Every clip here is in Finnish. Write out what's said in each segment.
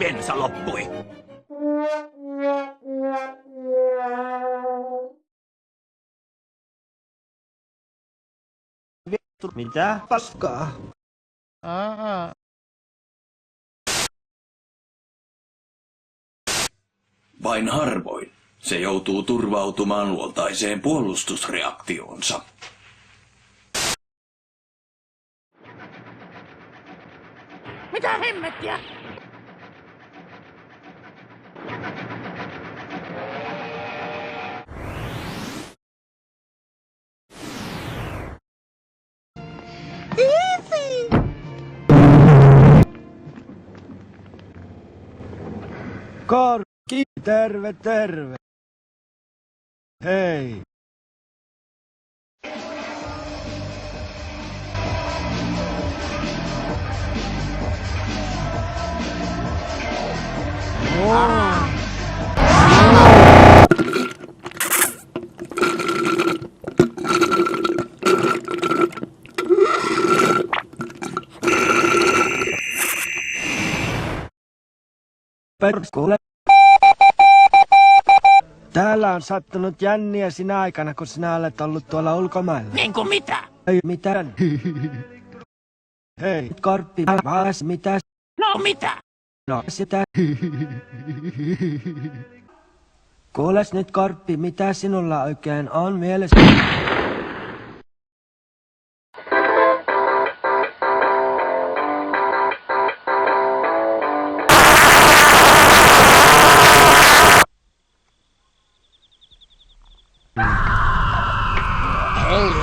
bensa loppui. Mitä paskaa? Vain harvoin se joutuu turvautumaan luontaiseen puolustusreaktioonsa. Mitä hemmettiä? Karkki, terve, terve. Hei. Perskule. Täällä on sattunut jänniä sinä aikana, kun sinä olet ollut tuolla ulkomailla. Niin kuin mitä? Ei mitään. Hei, Korppi, vaas mitä? No mitä? No sitä. Kuules nyt, Korppi, mitä sinulla oikein on mielessä?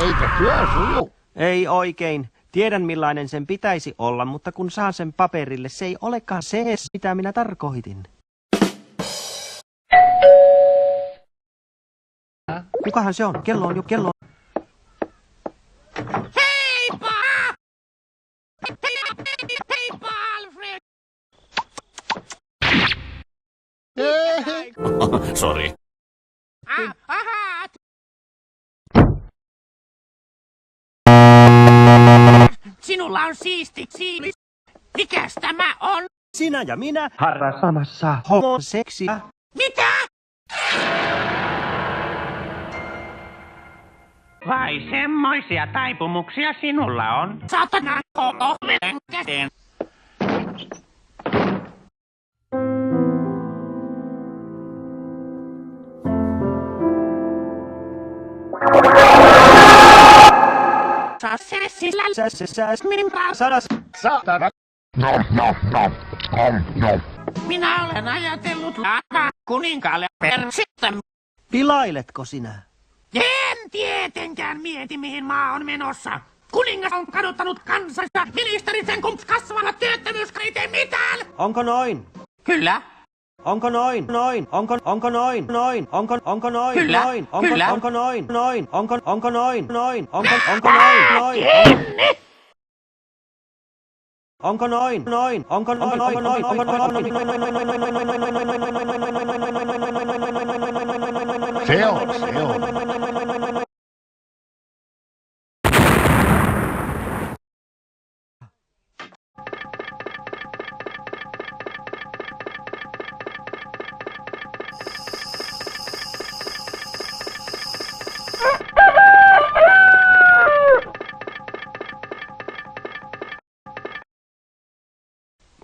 Eikö työ suju? Ei oikein. Tiedän millainen sen pitäisi olla, mutta kun saan sen paperille, se ei olekaan se, mitä minä tarkoitin. Kukahan se on? Kello on jo kello. Heippa! Heippa, Alfred! Sori. Aha! Sinulla on siisti siivis. Mikäs tämä on? Sinä ja minä harrastamassa homoseksiä. Mitä? Vai semmoisia taipumuksia sinulla on? Satana oven käteen. Saatana. Minä olen ajatellut laittaa kuninkaalle persettä. Pilailetko sinä? En tietenkään mieti, mihin maa on menossa. Kuningas on kaduttanut kansansa. Ministerit sen kun kasvavat työttömyyskriit ei mitään. Onko noin? Kyllä. Onko noin? Onko noin? Onko noin? Kyllä, kyllä. Onko noin? Onko noin? Onko noin? Se on.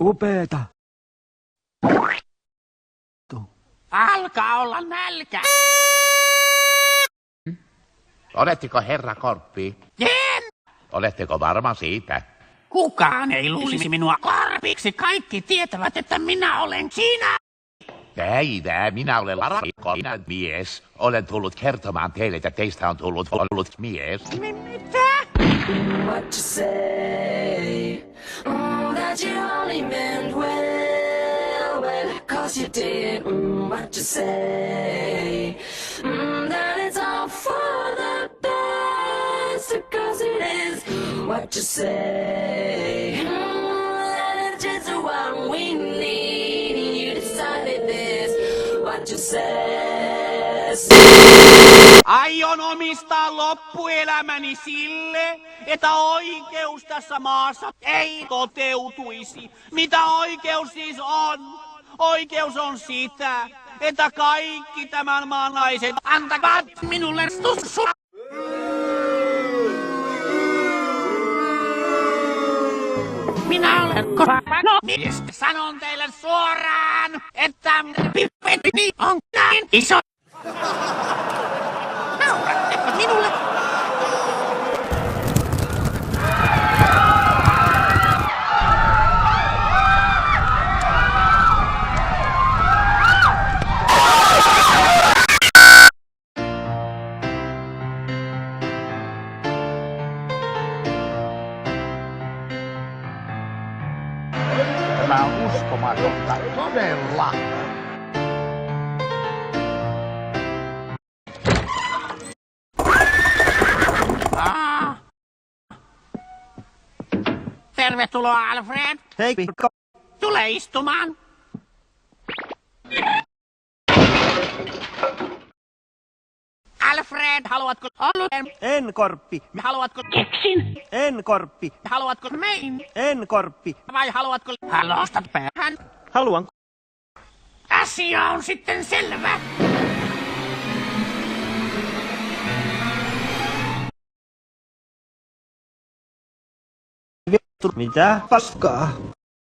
Upeeta. Alkaa olla nälkä. Oletteko herra Korppi? En. Oletteko varma siitä? Kukaan ei luulisi minua korpiksi. Kaikki tietävät, että minä olen sinä. Päivää, minä olen Larakkoinen mies. Olen tullut kertomaan teille, että teistä on tullut mies. Mitä? What you say? That you only meant well, well, 'cause you did. What you say? That it's all for the best, 'cause it is. What you say? That it's just what we need. You decided this. What you say? Aion omistaa loppuelämäni sille, että oikeus tässä maassa ei toteutuisi. Mitä oikeus siis on? Oikeus on sitä, että kaikki tämän maan naiset Antakaa minulle stussu. Minä olen mies. Sanon teille suoraan, että pippeni on näin iso. Nauratteko minulle? Tämä on uskomatonta, todella. Tervetuloa, Alfred. Hei, Mikko. Tule istumaan. Alfred, haluatko oluen? En korppi. Haluatko Keksin. En korppi. Haluatko mein? En korppi. Vai haluatko halostat päähän? Haluan. Asia on sitten selvä. Mitä paskaa?